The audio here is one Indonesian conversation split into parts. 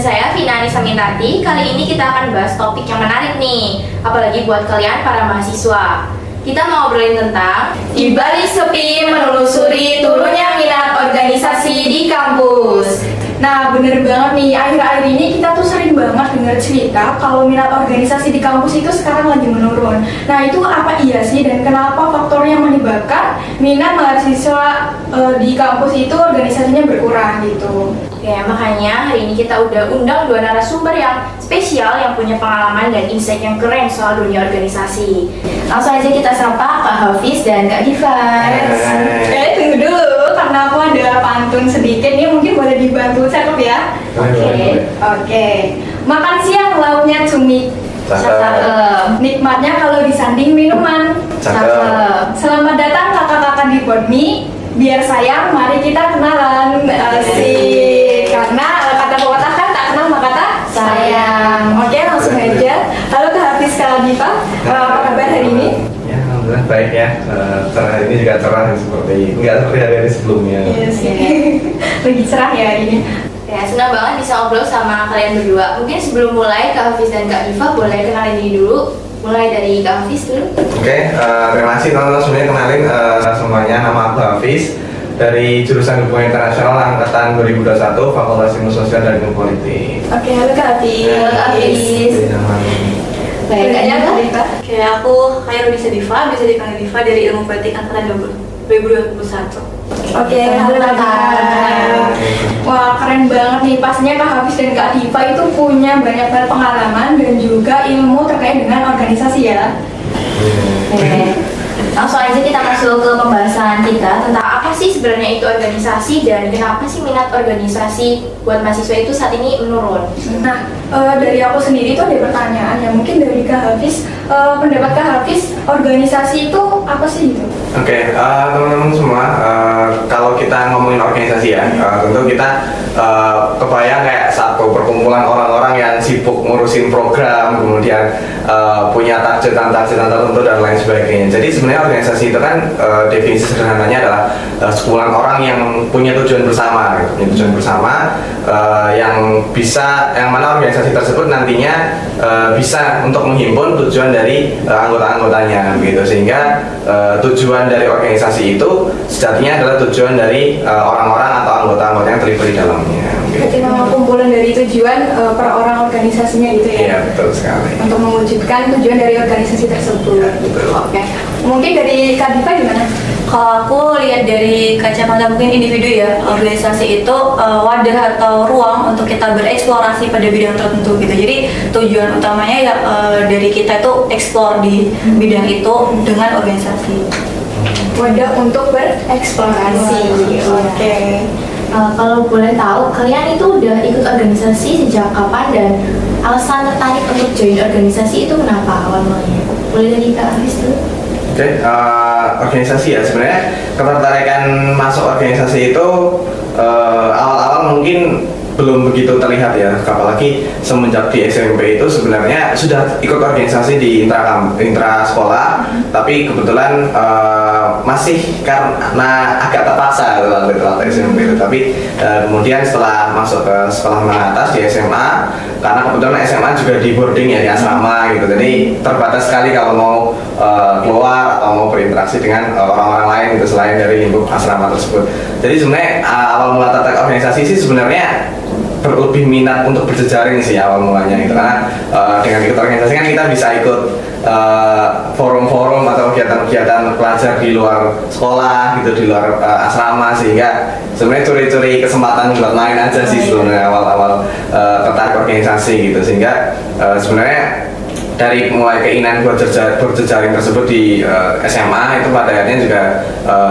saya Vina Anissa Mintati. Kali ini kita akan bahas topik yang menarik nih, apalagi buat kalian para mahasiswa. Kita mau ngobrolin tentang di balik sepi menelusuri turunnya minat organisasi di kampus. Nah, bener banget nih, akhir-akhir ini kita tuh sering banget dengar cerita kalau minat organisasi di kampus itu sekarang lagi menurun. Nah, itu apa iya sih dan kenapa faktor yang menyebabkan minat mahasiswa di kampus itu organisasinya berkurang gitu? Ya, makanya hari ini kita udah undang dua narasumber yang spesial yang punya pengalaman dan insight yang keren soal dunia organisasi. Langsung aja kita sapa Kak Hafiz dan Kak Diva. Tunggu dulu, karena aku ada pantun sedikit nih, mungkin boleh dibantu cakep ya? Oke. Makan siang lauknya cumi. Cakep. Nikmatnya kalau disanding minuman. Cakep. Selamat datang kakak-kakak di Podmi. Biar sayang, mari kita kenalan. Asik. Karena kata pepatah kan tak kenal maka tak sayang. Oke, langsung aja. Halo Kak Hafiz, Kak Diva. Apa kabar hari ini? Ya, alhamdulillah baik ya. Cerah ini juga cerah seperti enggak seperti hari-hari sebelumnya. Iya sih. Lagi cerah ya hari ini. Ya, senang banget bisa ngobrol sama kalian berdua. Mungkin sebelum mulai, Kak Hafiz dan Kak Diva boleh kenalin diri dulu. Mulai dari Kak Hafiz dulu. Oke, terima kasih teman-teman semuanya. Kenalin semuanya, nama aku Hafiz dari jurusan Hubungan Internasional angkatan 2021 Fakultas Ilmu Sosial dan Ilmu Politik. Oke, halo Kak Hafiz. Halo Kak Hafiz. Baik, Kak Kayaknya Kak Diva. Diva. Kayak aku Khairunisa Diva, bisa dipanggil Diva dari Ilmu Politik angkatan 2021. Oke, halo Kak Diva. Wah, keren banget nih. Pastinya Kak Hafiz dan Kak Diva itu punya banyak banget pengalaman dan juga ilmu terkait dengan organisasi ya. Oke. Langsung aja kita masuk ke pembahasan kita tentang apa sih sebenarnya itu organisasi dan kenapa sih minat organisasi buat mahasiswa itu saat ini menurun. Nah, dari aku sendiri tuh ada pertanyaan ya. Mungkin dari Kak Hafiz, pendapat Kak Hafiz, organisasi itu apa sih gitu? Oke, teman-teman semua, kalau kita ngomongin organisasi ya, tentu kita kebayang kayak satu perkumpulan orang-orang yang sibuk ngurusin program, kemudian punya targetan tertentu dan lain sebagainya. Jadi sebenarnya organisasi itu kan definisi sederhananya adalah sekumpulan orang yang punya tujuan bersama, gitu. Punya tujuan bersama yang mana organisasi tersebut nantinya bisa untuk menghimpun tujuan dari anggota-anggotanya, gitu. Sehingga tujuan dari organisasi itu sejatinya adalah tujuan dari orang-orang atau anggota-anggota yang terlibat di dalamnya. Berarti memang kumpulan dari tujuan per orang organisasinya gitu ya? Iya, betul sekali. Untuk mewujudkan tujuan dari organisasi tersebut. Ya, betul. Oke. Mungkin dari Kak Diva gimana? Kalau aku lihat dari kacamata mungkin individu ya, organisasi itu wadah atau ruang untuk kita bereksplorasi pada bidang tertentu gitu. Jadi tujuan utamanya ya dari kita itu eksplor di bidang itu dengan organisasi. Wadah untuk bereksplorasi. Oke. Kalau boleh tahu, kalian itu udah ikut organisasi sejak kapan dan alasan tertarik untuk join organisasi itu kenapa awal mulanya? Boleh dari Kak Hafiz dulu? Oke, organisasi ya sebenarnya ketertarikan masuk organisasi itu awal-awal mungkin belum begitu terlihat ya, apalagi semenjak di SMP itu sebenarnya sudah ikut organisasi di intra sekolah, tapi kebetulan masih karena agak terpaksa waktu SMP itu, tapi kemudian setelah masuk ke sekolah menengah atas di SMA, karena kebetulan SMA juga di boarding ya, di asrama gitu, jadi terbatas sekali kalau mau keluar atau mau berinteraksi dengan orang-orang lain gitu selain dari lingkup asrama tersebut. Jadi sebenarnya awal mula tertarik organisasi sih sebenarnya lebih minat untuk berjejaring sih awal mulanya itu, karena dengan ikut organisasi kan kita bisa ikut forum-forum atau kegiatan-kegiatan pelajar di luar sekolah gitu, di luar asrama, sehingga sebenarnya curi-curi kesempatan buat main aja sih sebenarnya awal-awal tertarik organisasi gitu. Sehingga sebenarnya dari mulai keinginan berjejaring tersebut di SMA itu pada akhirnya juga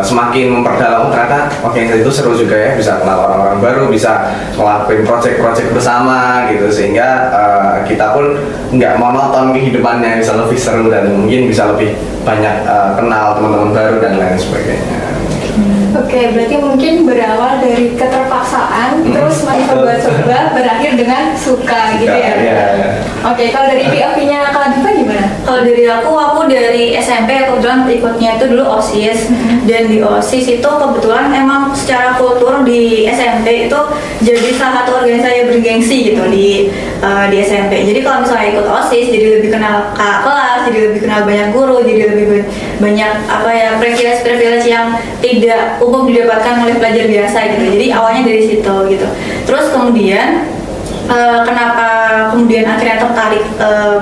semakin memperdalam, ternyata organisasi itu seru juga ya, bisa kenal orang-orang baru, bisa ngelakuin proyek-proyek bersama gitu, sehingga kita pun nggak monoton kehidupannya, bisa lebih seru dan mungkin bisa lebih banyak kenal teman-teman baru dan lain sebagainya. Oke, berarti mungkin berawal dari keterpaksaan, terus mencoba-coba berakhir dengan suka gitu ya? Iya. Oke, kalau dari POV-nya Kak Diva gimana? Kalau dari aku dari SMP kebetulan ikutnya itu dulu OSIS, dan di OSIS itu kebetulan emang secara kultur di SMP itu jadi salah satu organisasi yang bergengsi gitu di SMP. Jadi kalau misalnya ikut OSIS jadi lebih kenal kakak kelas, jadi lebih kenal banyak guru, jadi lebih banyak privilege yang tidak umum didapatkan oleh pelajar biasa gitu. Jadi awalnya dari situ gitu. Terus kemudian kenapa kemudian akhirnya tertarik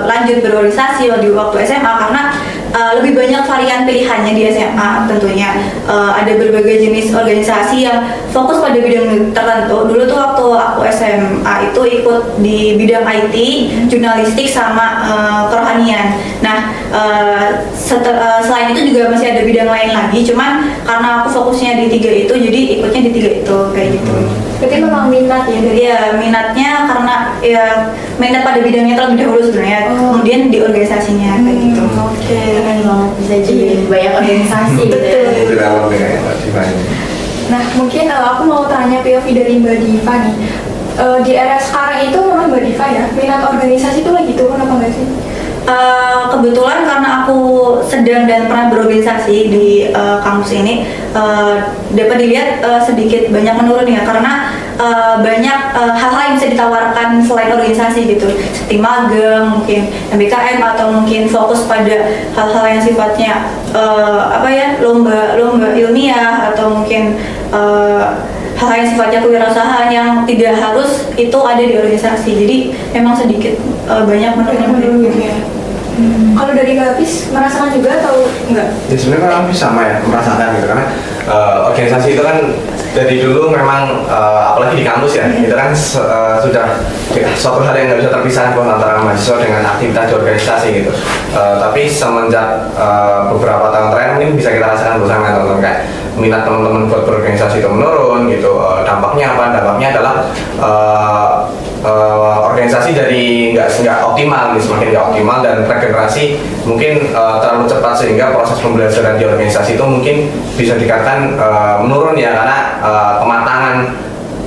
lanjut berorganisasi di waktu SMA, karena lebih banyak varian pilihannya di SMA tentunya. Ada berbagai jenis organisasi yang fokus pada bidang tertentu. Dulu tuh waktu aku SMA itu ikut di bidang IT, jurnalistik sama kerohanian. Nah, selain itu juga masih ada bidang lain lagi, cuman karena aku fokusnya di 3 itu, jadi ikutnya di 3 itu kayak gitu. Berarti memang minat ya dari Iya, minatnya karena ya minat pada bidangnya terlebih dahulu sebenarnya, kemudian di organisasinya kayak gitu. Oke. Keren banget, bisa jadi banyak organisasi gitu ya. Itu dalam dengan Mbak Diva ini. Nah, mungkin aku mau tanya POV dari Mbak Diva nih. Di era sekarang itu memang Mbak Diva ya, minat organisasi itu lagi turun apa nggak sih? Kebetulan karena aku sedang dan pernah berorganisasi di kampus ini, dapat dilihat sedikit banyak menurun ya, karena banyak hal-hal yang bisa ditawarkan selain organisasi gitu, seperti magang, mungkin MBKM, atau mungkin fokus pada hal-hal yang sifatnya lomba ilmiah, atau mungkin hal yang sifatnya kewirausahaan yang tidak harus itu ada di organisasi. Jadi memang sedikit banyak menurun gitu ya. Kalau dari Kak Hafiz merasakan juga atau enggak? Ya sebenarnya kan Hafiz sama ya merasakan gitu, karena organisasi itu kan dari dulu memang apalagi di kampus ya, itu kan sudah suatu hal yang nggak bisa terpisahkan antara mahasiswa dengan aktivitas di organisasi gitu. Tapi semenjak beberapa tahun terakhir mungkin bisa kita rasakan bersama teman-teman, kayak minat teman-teman buat berorganisasi itu menurun gitu. Dampaknya apa? Dampaknya adalah organisasi dari nggak optimal, semakin nggak optimal, dan regenerasi mungkin terlalu cepat, sehingga proses pembelajaran di organisasi itu mungkin bisa dikatakan menurun ya, karena kematangan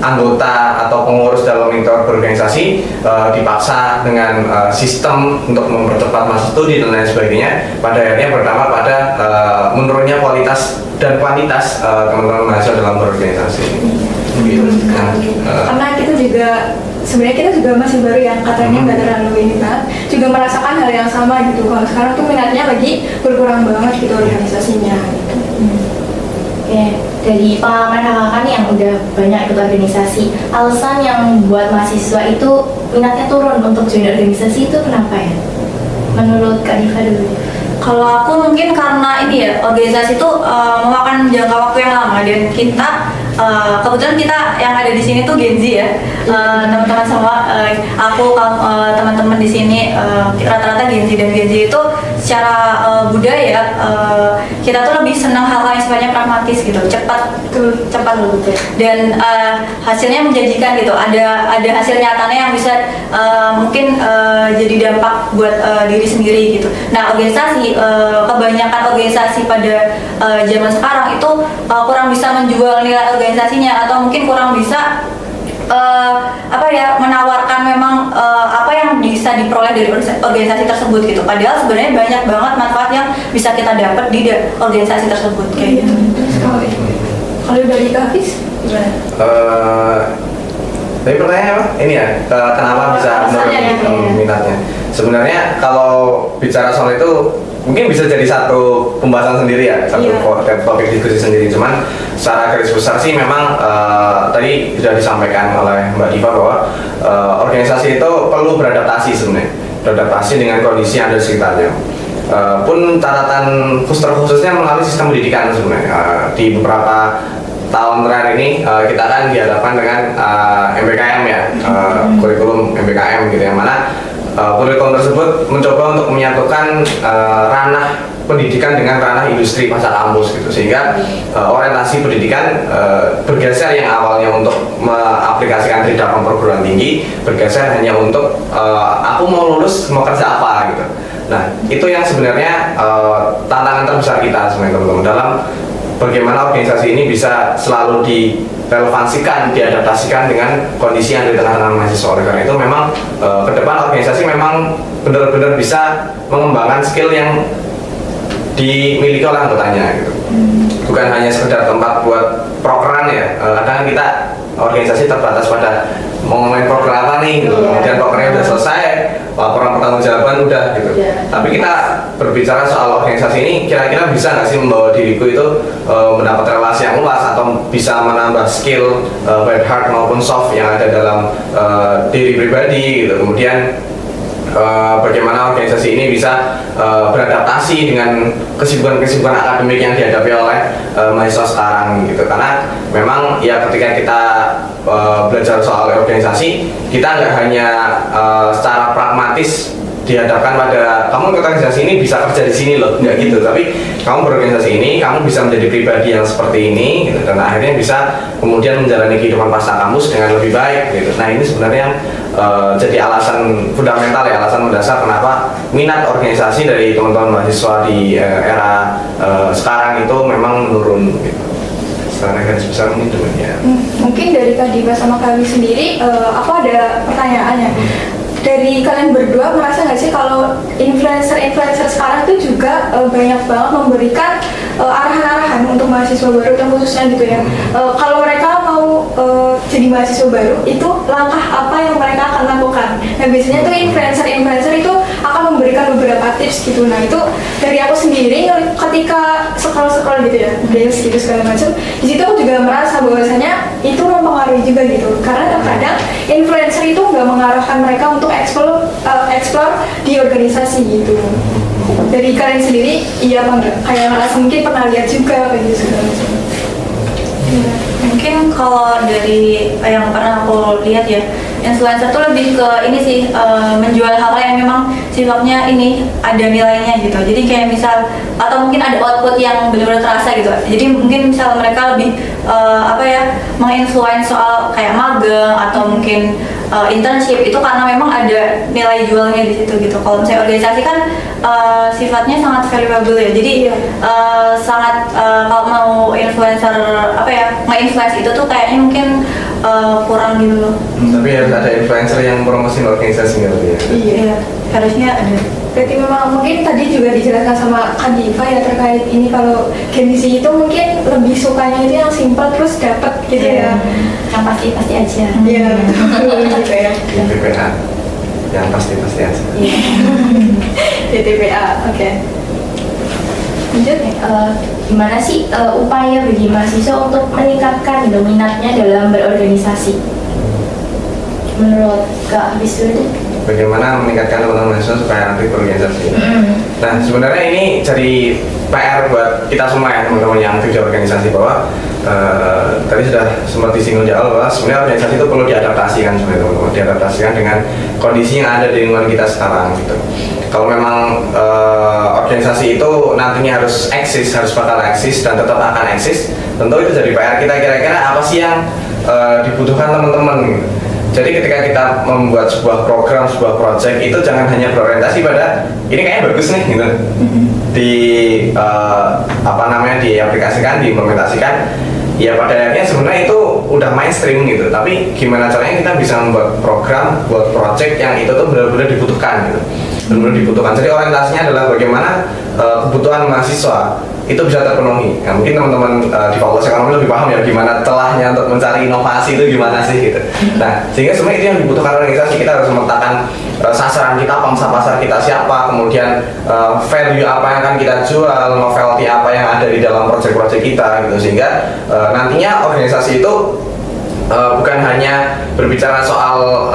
anggota atau pengurus dalam lingkungan berorganisasi dipaksa dengan sistem untuk mempercepat masa studi dan lain sebagainya, pada akhirnya berdampak pada menurunnya kualitas dan kuantitas teman-teman mahasiswa dalam berorganisasi. Gitu. Karena kita juga sebenarnya kita juga masih baru ya, katanya nggak terlalu ini kan, juga merasakan hal yang sama gitu. Kalau sekarang tuh minatnya lagi berkurang banget gitu organisasinya gitu. Oke, dari pengalaman kakak yang udah banyak ikut organisasi, alasan yang membuat mahasiswa itu minatnya turun untuk join organisasi itu kenapa ya? Menurut Kak Diva dulu. Kalau aku mungkin karena ini ya, organisasi itu memakan jangka waktu yang lama, dan kita kebetulan kita yang ada di sini tuh Gen Z ya, teman-teman semua, teman-teman di sini rata-rata Gen Z, dan Gen Z itu secara budaya kita tuh lebih senang hal-hal yang sifatnya pragmatis gitu, cepat betul, dan hasilnya menjanjikan gitu, ada hasil nyatanya yang bisa mungkin jadi dampak buat diri sendiri gitu. Nah, organisasi, kebanyakan organisasi pada zaman sekarang itu kurang bisa menjual nilai organisasinya, atau mungkin kurang bisa menawarkan memang apa yang bisa diperoleh dari organisasi tersebut gitu. Padahal sebenarnya banyak banget manfaat yang bisa kita dapat di organisasi tersebut kayak gitu. Kalau dari Kak Hafiz gimana? Tapi pertanyaannya apa? Ini ya, kenapa bisa menurun minatnya? Sebenarnya kalau bicara soal itu mungkin bisa jadi satu pembahasan sendiri ya, satu topik diskusi sendiri. Cuman secara garis besar sih memang tadi sudah disampaikan oleh Mbak Diva bahwa organisasi itu perlu beradaptasi sebenarnya, beradaptasi dengan kondisi yang ada di sekitarnya. Pun catatan khususnya melalui sistem pendidikan sebenarnya di beberapa tahun terakhir ini kita kan dihadapkan dengan MBKM ya, kurikulum MBKM gitu, yang mana kurikulum tersebut mencoba untuk menyatukan ranah pendidikan dengan ranah industri masa kampus gitu, sehingga orientasi pendidikan bergeser yang awalnya untuk mengaplikasikan tridakom perguruan tinggi, bergeser hanya untuk aku mau lulus mau kerja apa gitu. Nah, itu yang sebenarnya tantangan terbesar kita sebenarnya teman-teman, dalam bagaimana organisasi ini bisa selalu direlevansikan, diadaptasikan dengan kondisi yang ada di tengah-tengah mahasiswa. Oleh karena itu memang ke depan organisasi memang benar-benar bisa mengembangkan skill yang dimiliki oleh anggotanya gitu. Bukan hanya sekedar tempat buat prokeran ya. Kadang kita organisasi terbatas pada mau ngomongin program apa nih gitu. Kemudian prokernya udah selesai, laporan pertanggungjawaban udah gitu. Tapi kita berbicara soal organisasi ini, kira-kira bisa nggak sih membawa diriku itu mendapat relasi yang luas atau bisa menambah skill baik hard maupun soft yang ada dalam diri pribadi gitu. Kemudian bagaimana organisasi ini bisa beradaptasi dengan kesibukan-kesibukan akademik yang dihadapi oleh mahasiswa sekarang gitu. Karena memang ya ketika kita belajar soal organisasi, kita nggak hanya secara pragmatis dihadapkan pada kamu ikut organisasi ini bisa kerja di sini loh, nggak gitu. Tapi kamu berorganisasi ini, kamu bisa menjadi pribadi yang seperti ini gitu, dan akhirnya bisa kemudian menjalani kehidupan pasca kampus dengan lebih baik gitu. Nah ini sebenarnya jadi alasan fundamental ya, alasan mendasar kenapa minat organisasi dari teman-teman mahasiswa di era sekarang itu memang menurun gitu. Secara garis besar mungkin demikian. Mungkin dari Kak Diva sama Kak Wi sendiri, aku ada pertanyaannya. Dari kalian berdua merasa nggak sih kalau influencer sekarang itu juga banyak banget memberikan arahan-arahan untuk mahasiswa baru dan khususnya gitu ya. Kalau mereka mau jadi mahasiswa baru, itu langkah apa yang mereka akan lakukan? Nah biasanya tuh influencer itu akan memberikan beberapa tips gitu. Nah itu dari aku sendiri ketika scroll gitu ya, reels gitu segala macam. Di situ aku juga merasa bahwasanya itu mempengaruhi juga gitu. Karena terkadang influencer itu nggak mengarahkan mereka untuk explore di organisasi gitu. Dari kalian sendiri, iya apa enggak? Kayak ngerasa mungkin pernah lihat juga kayak gitu segala macam. Mungkin kalau dari yang pernah aku lihat ya, influencer tuh lebih ke ini sih, menjual hal yang memang sifatnya ini ada nilainya gitu. Jadi kayak misal atau mungkin ada output yang benar-benar terasa gitu. Jadi mungkin misal mereka lebih menginfluence soal kayak magang atau mungkin internship itu karena memang ada nilai jualnya di situ gitu. Kalau misalnya organisasi kan sifatnya sangat valuable ya. Jadi sangat kalau mau influencer nge-influence itu tuh kayaknya mungkin kurang gitu loh. Tapi harus ada influencer yang promosi organisasi gitu ya. Iya, harusnya ada. Berarti memang mungkin tadi juga dijelaskan sama Kak Diva ya terkait ini kalau gengsi itu mungkin lebih sukanya itu yang simpel terus dapat gitu ya. Yang pasti aja. Iya, gitu ya. Di PPA yang pasti aja. Di TPA, oke. Lanjut ya. Gimana sih upaya bagi mahasiswa untuk meningkatkan minatnya dalam berorganisasi? Menurut Kak Bisu itu? Bagaimana meningkatkan teman-teman mahasiswa supaya aktif berorganisasi? Nah sebenarnya ini jadi PR buat kita semua ya teman-teman yang aktif di organisasi, bahwa tadi sudah sempat disinggung di awal bahwa sebenarnya organisasi itu perlu diadaptasikan sebenarnya teman-teman, diadaptasikan dengan kondisi yang ada di lingkungan kita sekarang gitu. Kalau memang organisasi itu nantinya harus bakal eksis dan tetap akan eksis, tentu itu jadi PR kita, kira-kira apa sih yang dibutuhkan teman-teman gitu. Jadi ketika kita membuat sebuah program, sebuah project itu jangan hanya berorientasi pada ini kayaknya bagus nih gitu. Diaplikasikan, diimplementasikan. Ya pada akhirnya sebenarnya itu udah mainstream gitu. Tapi gimana caranya kita bisa membuat program, buat project yang itu tuh benar-benar dibutuhkan gitu. Benar-benar dibutuhkan. Jadi orientasinya adalah bagaimana kebutuhan mahasiswa itu bisa terpenuhi. Nah, mungkin teman-teman di Fakultas Ekonomi lebih paham ya gimana celahnya untuk mencari inovasi itu gimana sih gitu. Nah, sehingga sebenarnya itu yang dibutuhkan organisasi. Kita harus memetakan sasaran kita, pangsa pasar kita siapa, kemudian value apa yang akan kita jual, novelty apa yang ada di dalam proyek-proyek kita gitu. Sehingga nantinya organisasi itu bukan hanya berbicara soal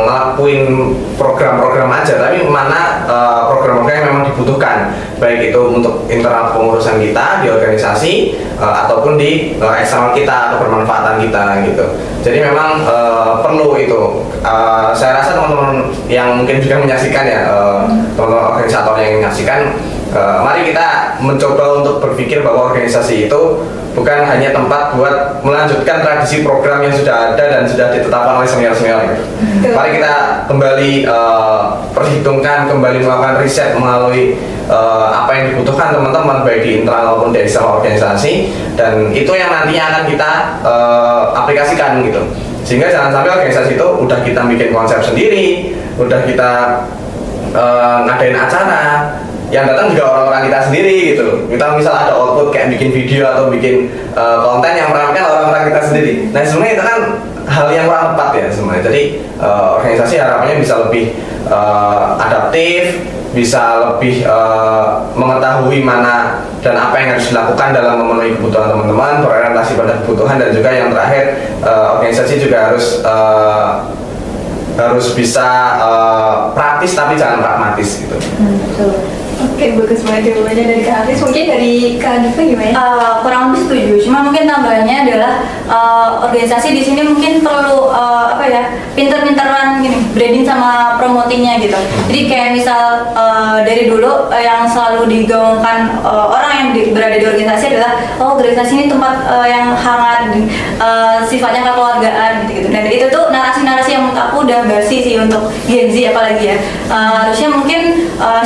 ngelakuin program-program aja, tapi mana program-program yang memang dibutuhkan, baik itu untuk internal pengurusan kita di organisasi ataupun di eksternal kita atau bermanfaatan kita gitu. Jadi memang perlu itu. Saya rasa teman-teman yang mungkin juga menyaksikan ya, teman-teman organisator yang menyaksikan, mari kita mencoba untuk berpikir bahwa organisasi itu bukan hanya tempat buat melanjutkan tradisi program yang sudah ada dan sudah ditetapkan oleh senior-senior gitu. Mari kita kembali perhitungkan, kembali melakukan riset melalui apa yang dibutuhkan teman-teman baik di internal maupun di eksternal organisasi, dan itu yang nantinya akan kita aplikasikan gitu. Sehingga jangan sampai organisasi itu udah kita bikin konsep sendiri, udah kita ngadain acara, yang datang juga orang-orang kita sendiri gitu. gitu. Kita misal ada output kayak bikin video atau bikin konten yang meramaikan orang-orang kita sendiri. Nah sebenarnya itu kan hal yang kurang tepat ya sebenarnya. Jadi organisasi harapannya bisa lebih adaptif, bisa lebih mengetahui mana dan apa yang harus dilakukan dalam memenuhi kebutuhan teman-teman, berorientasi pada kebutuhan, dan juga yang terakhir organisasi juga harus bisa praktis tapi jangan pragmatis gitu. Oke, bagus banget jawabannya dari Kak Hafiz. Mungkin dari Kak Diva gimana? Kurang lebih setuju. Cuma mungkin tambahannya adalah organisasi di sini mungkin perlu pinter-pinteran gini, branding sama promotingnya gitu. Jadi kayak misal dari dulu yang selalu digaungkan orang yang berada di organisasi adalah organisasi ini tempat yang hangat, sifatnya kekeluargaan gitu. Dan itu tuh narasi-narasi yang menurut aku udah basi sih untuk Gen Z apalagi ya. Harusnya mungkin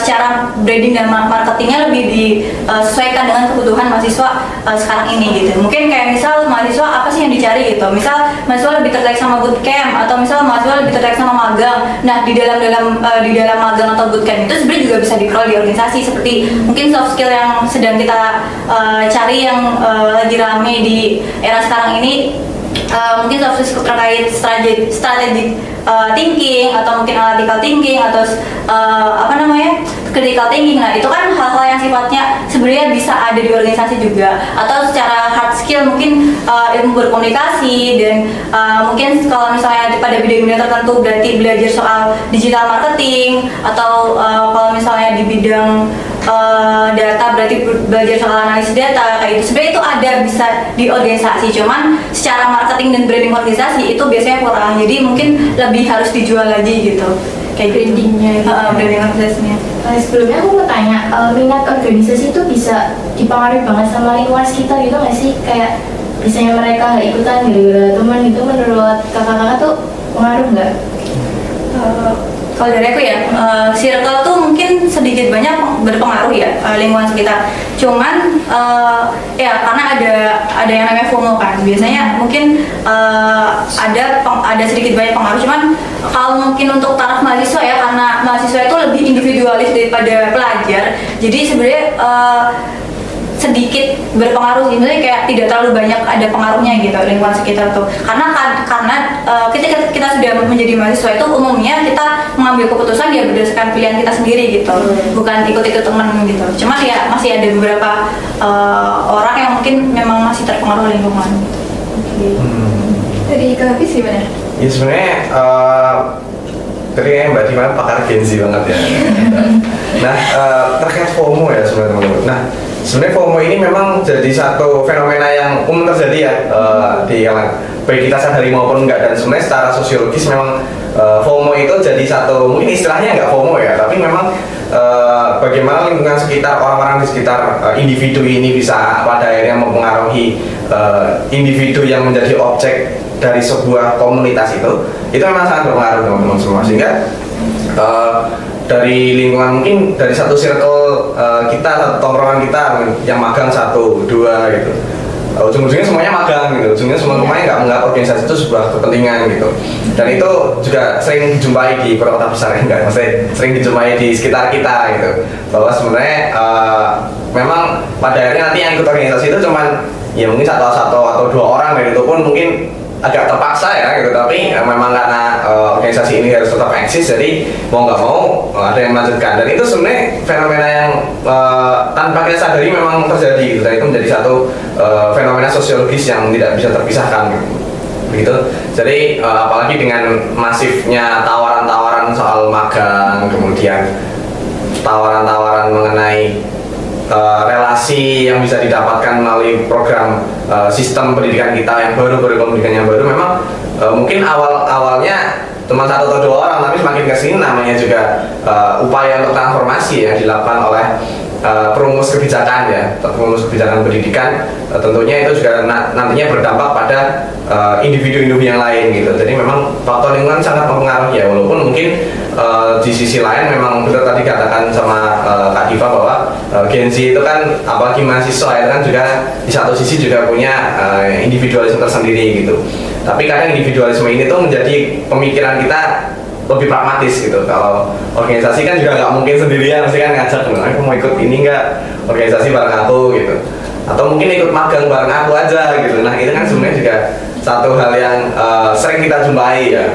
secara branding dan marketingnya lebih disesuaikan dengan kebutuhan mahasiswa sekarang ini gitu. Mungkin kayak misal mahasiswa apa sih yang dicari gitu. Misal mahasiswa lebih tertarik sama bootcamp, atau misal mahasiswa lebih tertarik sama magang. Nah di dalam magang atau bootcamp itu sebenarnya juga bisa diperoleh di organisasi, seperti mungkin soft skill yang sedang kita cari yang lagi rame di era sekarang ini. Mungkin soft skill terkait strategic thinking, atau mungkin analytical thinking, atau critical thinking. Nah itu kan hal-hal yang sifatnya sebenarnya bisa ada di organisasi juga. Atau secara hard skill mungkin ilmu berkomunikasi, dan mungkin kalau misalnya pada bidang-bidang tertentu berarti belajar soal digital marketing, atau kalau misalnya di bidang data berarti belajar soal analisis data kayak gitu. Sebenarnya itu ada bisa di organisasi, cuman secara marketing dan branding organisasi itu biasanya kurang, jadi mungkin lebih harus dijual lagi gitu kayak Brandingnya gitu. branding organisasinya. Sebelumnya aku mau tanya, minat organisasi itu bisa dipengaruhi banget sama lingkungan sekitar gitu nggak sih? Kayak misalnya mereka nggak ikutan gara-gara teman itu, menurut kakak-kakak tuh pengaruh nggak? Kalau dari aku ya, circle tuh mungkin sedikit banyak berpengaruh ya, lingkungan sekitar. Cuman ya karena ada yang namanya FOMO kan. Biasanya mungkin ada sedikit banyak pengaruh. Cuman kalau mungkin untuk taraf mahasiswa ya, karena mahasiswa itu lebih individualis daripada pelajar. Jadi sebenarnya sedikit berpengaruh sih, misalnya kayak tidak terlalu banyak ada pengaruhnya gitu lingkungan sekitar tuh, karena ketika kita sudah menjadi mahasiswa itu umumnya kita mengambil keputusan ya berdasarkan pilihan kita sendiri gitu, bukan ikut-ikut teman gitu. Cuma ya masih ada beberapa orang yang mungkin memang masih terpengaruh lingkungan gitu. Dari Kak Hafiz gimana? Ya sebenarnya ketika Mbak Diva pakar Gen Z banget ya. Nah terkait FOMO ya sebenarnya teman-teman. Nah sebenarnya FOMO ini memang jadi satu fenomena yang umum terjadi ya di kalangan baik kita sadari maupun enggak, dan sebenarnya secara sosiologis memang FOMO itu jadi satu, mungkin istilahnya nggak FOMO ya, tapi memang bagaimana lingkungan sekitar, orang-orang di sekitar individu ini bisa pada akhirnya mempengaruhi individu yang menjadi objek dari sebuah komunitas itu memang sangat berpengaruh teman-teman semua. Sehingga dari lingkungan, mungkin dari satu circle kita, satu tongkrongan kita yang magang 1, 2 gitu, ujung-ujungnya semuanya magang gitu, ujungnya semuanya nggak menganggap organisasi itu sebuah kepentingan gitu. Dan itu juga sering dijumpai di kota-kota besar, enggak, maksudnya sering dijumpai di sekitar kita gitu, bahwa sebenarnya memang pada akhirnya nanti yang ikut organisasi itu cuman ya mungkin satu atau 2 orang, dan itu pun mungkin agak terpaksa ya gitu, tapi memang karena organisasi ini harus tetap eksis, jadi mau nggak mau ada yang melanjutkan. Dan itu sebenarnya fenomena yang tanpa kita sadari memang terjadi gitu, dan itu menjadi satu fenomena sosiologis yang tidak bisa terpisahkan gitu. Jadi apalagi dengan masifnya tawaran-tawaran soal magang, kemudian tawaran-tawaran mengenai relasi yang bisa didapatkan melalui program sistem pendidikan kita yang baru, kurikulum pendidikan yang baru, memang mungkin awalnya cuma 1 atau 2 orang, tapi semakin kesini namanya juga upaya untuk transformasi yang dilakukan oleh perumus kebijakan ya, perumus kebijakan pendidikan, tentunya itu juga nantinya berdampak pada individu-individu yang lain gitu. Jadi memang faktor lingkungan sangat mempengaruhi ya, walaupun mungkin di sisi lain memang benar tadi katakan sama Kak Diva bahwa Gen Z itu kan apalagi mahasiswa itu kan juga di satu sisi juga punya individualisme tersendiri gitu. Tapi kadang individualisme ini tuh menjadi pemikiran kita lebih pragmatis gitu. Kalau organisasi kan juga nggak mungkin sendirian, mesti kan ngajak, aku mau ikut ini nggak, organisasi bareng aku gitu, atau mungkin ikut magang bareng aku aja gitu. Nah itu kan sebenarnya juga satu hal yang sering kita jumpai ya.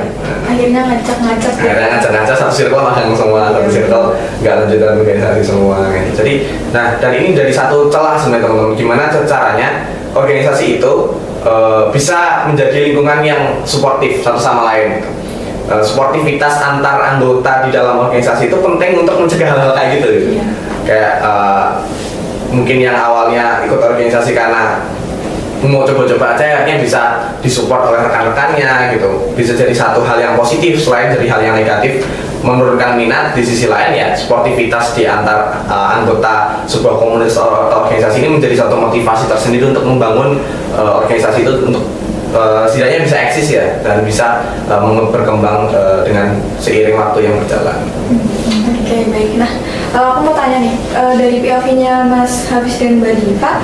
Akhirnya ngajak-ngajak ya. Akhirnya ngajak-ngajak satu circle magang semua, satu circle nggak lanjut dalam organisasi semua gitu. Jadi nah dan ini jadi satu celah sebenarnya teman-teman, gimana caranya organisasi itu bisa menjadi lingkungan yang suportif satu sama lain gitu. Sportivitas antar anggota di dalam organisasi itu penting untuk mencegah hal-hal kayak gitu. Iya. Kayak mungkin yang awalnya ikut organisasi karena mau coba-coba aja, akhirnya bisa disupport oleh rekan-rekannya gitu. Bisa jadi satu hal yang positif selain dari hal yang negatif, menurunkan minat. Di sisi lain ya sportivitas di antar anggota sebuah komunitas atau organisasi ini menjadi satu motivasi tersendiri untuk membangun organisasi itu untuk setidaknya bisa eksis ya, dan bisa berkembang dengan seiring waktu yang berjalan. Oke, baik. Nah, aku mau tanya nih, dari POV-nya Mas Hafiz dan Mbak Diva,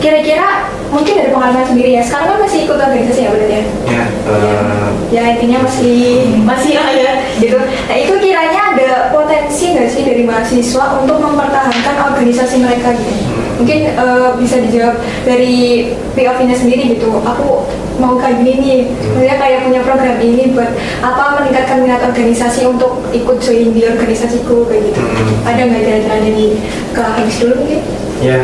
kira-kira mungkin dari pengalaman sendiri ya, sekarang kan masih ikut organisasi ya berarti ya? Ya, Ya intinya masih lah ya gitu. Nah itu kiranya ada potensi nggak sih dari mahasiswa untuk mempertahankan organisasi mereka gitu? Mungkin bisa dijawab dari POV-nya sendiri gitu. Aku mau kayak gini nih, maksudnya kayak punya program ini buat apa, meningkatkan minat organisasi untuk ikut join di organisasiku kayak gitu. Ada nggak kira-kira dari Kak Hafiz dulu mungkin? ya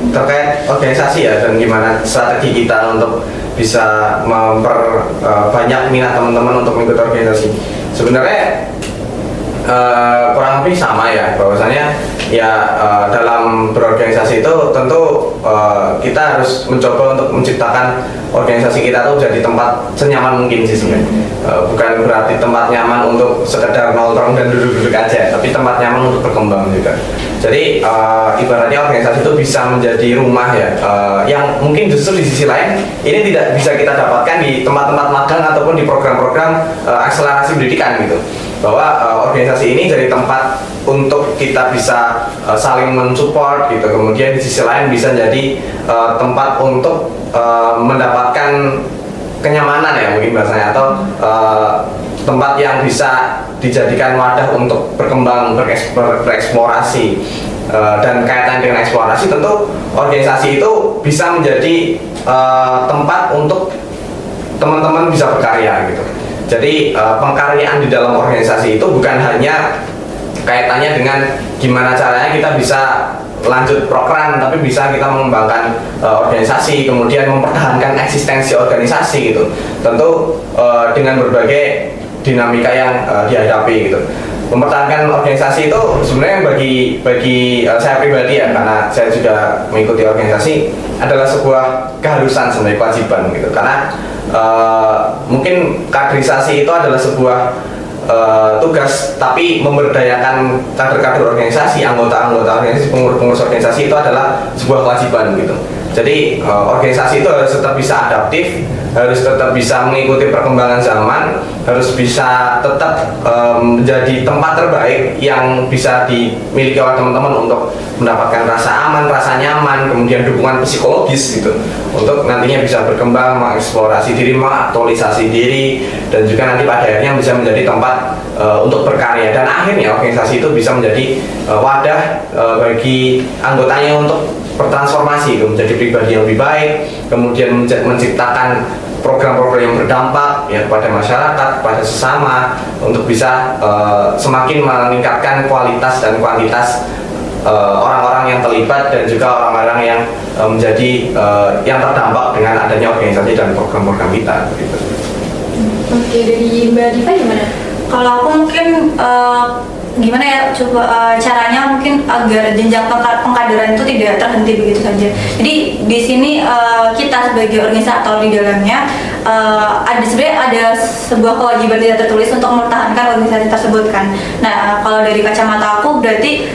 terkait organisasi ya, dan gimana strategi kita untuk bisa memperbanyak minat teman-teman untuk mengikuti organisasi. Sebenarnya kurang lebih sama ya, bahwasanya ya dalam berorganisasi itu tentu kita harus mencoba untuk menciptakan organisasi kita tuh jadi tempat senyaman mungkin sih sebenarnya. Bukan berarti tempat nyaman untuk sekedar nongkrong dan duduk-duduk aja, tapi tempat nyaman untuk berkembang juga. Jadi ibaratnya organisasi itu bisa menjadi rumah ya, yang mungkin justru di sisi lain ini tidak bisa kita dapatkan di tempat-tempat magang ataupun di program-program akselerasi pendidikan gitu. Bahwa organisasi ini jadi tempat untuk kita bisa saling mensupport gitu. Kemudian di sisi lain bisa jadi tempat untuk mendapatkan kenyamanan ya mungkin bahasanya, atau tempat yang bisa dijadikan wadah untuk berkembang, bereksplorasi. Dan kaitan dengan eksplorasi, tentu organisasi itu bisa menjadi tempat untuk teman-teman bisa berkarya gitu. Jadi pengkaryaan di dalam organisasi itu bukan hanya kaitannya dengan gimana caranya kita bisa lanjut program, tapi bisa kita mengembangkan organisasi, kemudian mempertahankan eksistensi organisasi gitu. Tentu dengan berbagai dinamika yang dihadapi gitu. Mempertahankan organisasi itu sebenarnya bagi saya pribadi ya, karena saya juga mengikuti organisasi, adalah sebuah keharusan sebenarnya, kewajiban gitu. Karena mungkin kaderisasi itu adalah sebuah tugas, tapi memberdayakan kader-kader organisasi, anggota-anggota organisasi, pengurus-pengurus organisasi itu adalah sebuah kewajiban gitu. Jadi organisasi itu harus tetap bisa adaptif, harus tetap bisa mengikuti perkembangan zaman, harus bisa tetap menjadi tempat terbaik yang bisa dimiliki oleh teman-teman untuk mendapatkan rasa aman, rasa nyaman, kemudian dukungan psikologis gitu, untuk nantinya bisa berkembang, mengeksplorasi diri, mengaktualisasi diri, dan juga nanti pada akhirnya bisa menjadi tempat untuk berkarya, dan akhirnya organisasi itu bisa menjadi wadah bagi anggotanya untuk bertransformasi menjadi pribadi yang lebih baik, kemudian menciptakan program-program yang berdampak ya kepada masyarakat, kepada sesama, untuk bisa semakin meningkatkan kualitas dan kuantitas orang-orang yang terlibat, dan juga orang-orang yang menjadi yang terdampak dengan adanya organisasi dan program-program kita gitu. Oke, dari Mbak Diva gimana? Kalau aku mungkin gimana ya, coba caranya mungkin agar jenjang pengkaderan itu tidak terhenti begitu saja. Jadi di sini kita sebagai organisator di dalamnya sebenarnya ada sebuah kewajiban tidak tertulis untuk mempertahankan organisasi tersebut kan. Nah kalau dari kacamata aku berarti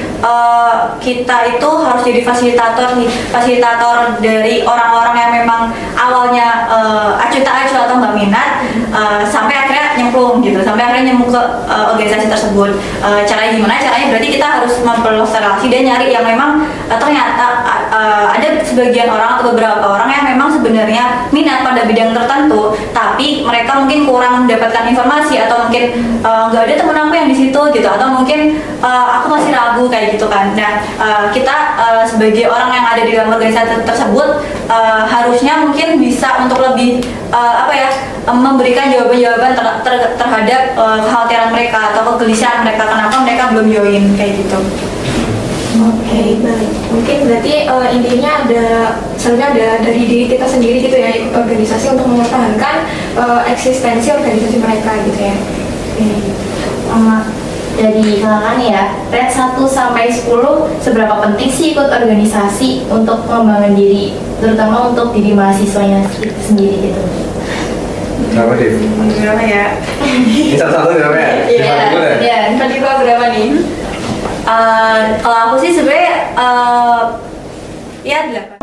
kita itu harus jadi fasilitator nih, fasilitator dari orang-orang yang memang awalnya acuh tak acuh atau nggak minat, sampai akhirnya nyemplung gitu, sampai akhirnya nyemplung ke organisasi tersebut. Caranya gimana? Caranya berarti kita harus memperluas relasi dan nyari yang memang ternyata ada sebagian orang atau beberapa orang yang memang sebenarnya minat pada bidang tertentu, tapi mereka mungkin kurang mendapatkan informasi atau mungkin nggak ada temen aku yang di situ gitu, atau mungkin aku masih ragu kayak gitu kan. Nah, kita sebagai orang yang ada di dalam organisasi tersebut harusnya mungkin bisa untuk lebih memberikan jawaban-jawaban terhadap kekhawatiran mereka atau kegelisahan mereka kenapa mereka belum join kayak gitu. Oke, baik. Mungkin berarti intinya sebenarnya ada dari diri kita sendiri gitu ya, ikut organisasi untuk mempertahankan eksistensi organisasi mereka gitu ya. Dari kalangan ya, rate 1 sampai 10 seberapa penting sih ikut organisasi untuk mengembangkan diri, terutama untuk diri mahasiswanya sendiri gitu. Berapa Dev? Berapa ya? Ini satu-satu berapa ya? Iya. Tadi gua berapa nih? Kalau aku sih sebenarnya ya 8.